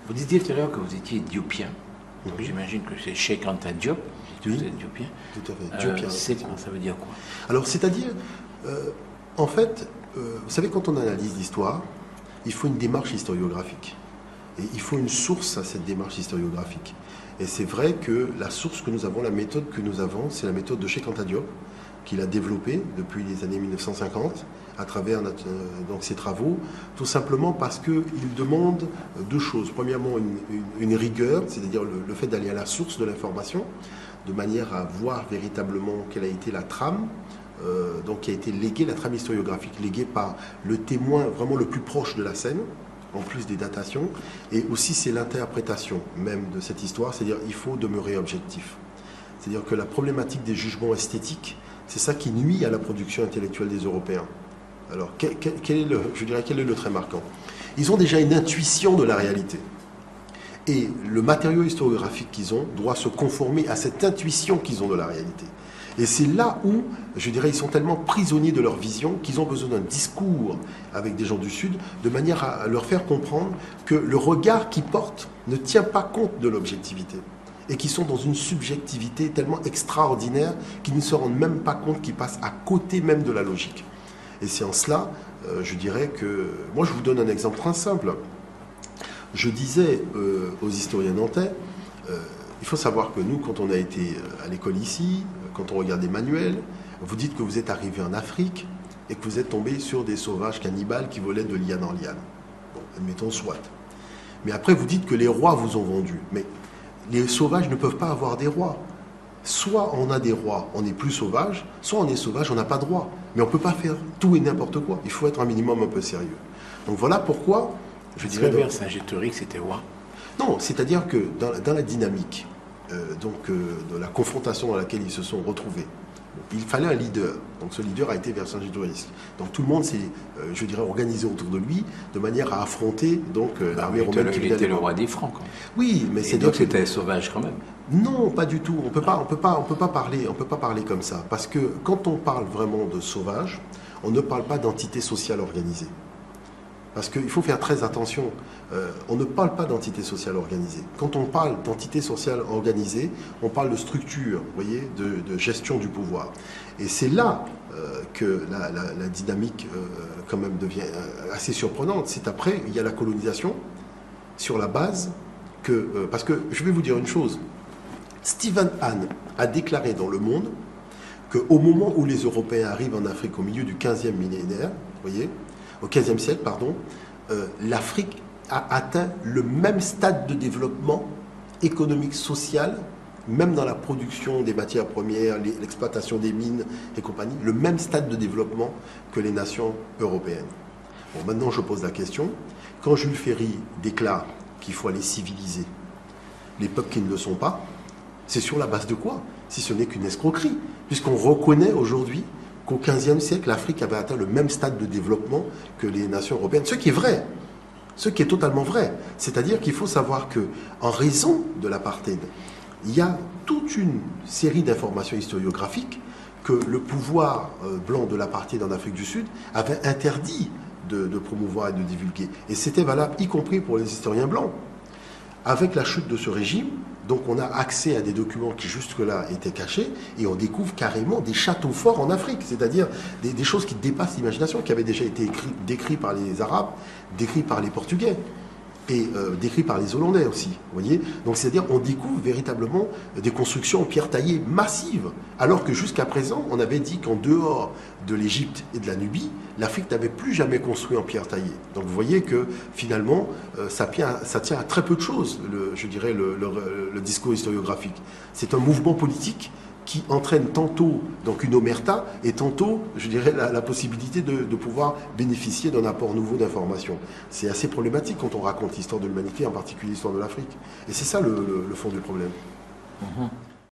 Vous disiez tout à l'heure que vous étiez éthiopien. Donc j'imagine que c'est Cheikh Anta Diop. Oui, Vous êtes éthiopien. tout à fait. Diopien. Ça veut dire quoi? Alors, c'est-à-dire, en fait, vous savez, quand on analyse l'histoire, il faut une démarche historiographique. Et il faut une source à cette démarche historiographique. Et c'est vrai que la source que nous avons, la méthode que nous avons, c'est la méthode de Cheikh Anta Diop, qu'il a développée depuis les années 1950 à travers donc ses travaux, tout simplement parce qu'il demande deux choses. Premièrement, une rigueur, c'est-à-dire le fait d'aller à la source de l'information, de manière à voir véritablement quelle a été la trame, donc qui a été léguée, la trame historiographique léguée par le témoin vraiment le plus proche de la scène, en plus des datations, et aussi c'est l'interprétation même de cette histoire, c'est-à-dire il faut demeurer objectif. C'est-à-dire que la problématique des jugements esthétiques, c'est ça qui nuit à la production intellectuelle des Européens. Alors, quel est le trait marquant? Ils ont déjà une intuition de la réalité. Et le matériau historiographique qu'ils ont doit se conformer à cette intuition qu'ils ont de la réalité. Et c'est là où, je dirais, ils sont tellement prisonniers de leur vision qu'ils ont besoin d'un discours avec des gens du Sud, de manière à leur faire comprendre que le regard qu'ils portent ne tient pas compte de l'objectivité. Et qui sont dans une subjectivité tellement extraordinaire qu'ils ne se rendent même pas compte qu'ils passent à côté même de la logique. Et c'est en cela, je dirais que... Moi, je vous donne un exemple très simple. Je disais aux historiens nantais, il faut savoir que nous, quand on a été à l'école ici, quand on regarde des manuels, vous dites que vous êtes arrivé en Afrique et que vous êtes tombé sur des sauvages cannibales qui volaient de liane en liane. Bon, admettons, soit. Mais après, vous dites que les rois vous ont vendu. Mais les sauvages ne peuvent pas avoir des rois. Soit on a des rois, on est plus sauvage, soit on est sauvage, on n'a pas de roi. Mais on ne peut pas faire tout et n'importe quoi. Il faut être un minimum un peu sérieux. Donc voilà pourquoi, je dirais... Vercingétorix, c'était roi. Non, c'est-à-dire que dans la dynamique de la confrontation dans laquelle ils se sont retrouvés, il fallait un leader. Donc ce leader a été Vercingétorix. Donc tout le monde s'est, je dirais, organisé autour de lui de manière à affronter l'armée romaine. Il était le roi des Francs. Quoi. Oui, mais c'est donc c'était sauvage quand même. Non, pas du tout. On peut pas parler comme ça. Parce que quand on parle vraiment de sauvage, on ne parle pas d'entité sociale organisée. Parce qu'il faut faire très attention. On ne parle pas d'entité sociale organisée. Quand on parle d'entité sociale organisée, on parle de structure, vous voyez, de gestion du pouvoir. Et c'est là que la dynamique quand même devient assez surprenante. C'est après, il y a la colonisation sur la base que... parce que je vais vous dire une chose. Stephen Hahn a déclaré dans Le Monde qu'au moment où les Européens arrivent en Afrique au milieu du 15e millénaire, vous voyez, au 15e siècle, pardon, l'Afrique a atteint le même stade de développement économique, social, même dans la production des matières premières, l'exploitation des mines et compagnie, le même stade de développement que les nations européennes. Bon, maintenant je pose la question, quand Jules Ferry déclare qu'il faut aller civiliser les peuples qui ne le sont pas, c'est sur la base de quoi? Si ce n'est qu'une escroquerie, puisqu'on reconnaît aujourd'hui qu'au XVe siècle, l'Afrique avait atteint le même stade de développement que les nations européennes. Ce qui est vrai, ce qui est totalement vrai. C'est-à-dire qu'il faut savoir que, en raison de l'apartheid, il y a toute une série d'informations historiographiques que le pouvoir blanc de l'apartheid en Afrique du Sud avait interdit de promouvoir et de divulguer. Et c'était valable, y compris pour les historiens blancs. Avec la chute de ce régime, donc on a accès à des documents qui jusque-là étaient cachés et on découvre carrément des châteaux forts en Afrique, c'est-à-dire des choses qui dépassent l'imagination, qui avaient déjà été décrits par les Arabes, décrits par les Portugais et décrits par les Hollandais aussi. Vous voyez, donc c'est-à-dire on découvre véritablement des constructions en pierre taillée massives, alors que jusqu'à présent on avait dit qu'en dehors de l'Égypte et de la Nubie, l'Afrique n'avait plus jamais construit en pierre taillée. Donc vous voyez que finalement ça tient à très peu de choses, je dirais le discours historiographique. C'est un mouvement politique qui entraîne tantôt donc une omerta et tantôt, je dirais, la possibilité de pouvoir bénéficier d'un apport nouveau d'informations. C'est assez problématique quand on raconte l'histoire de l'humanité, en particulier l'histoire de l'Afrique. Et c'est ça le fond du problème. Mm-hmm.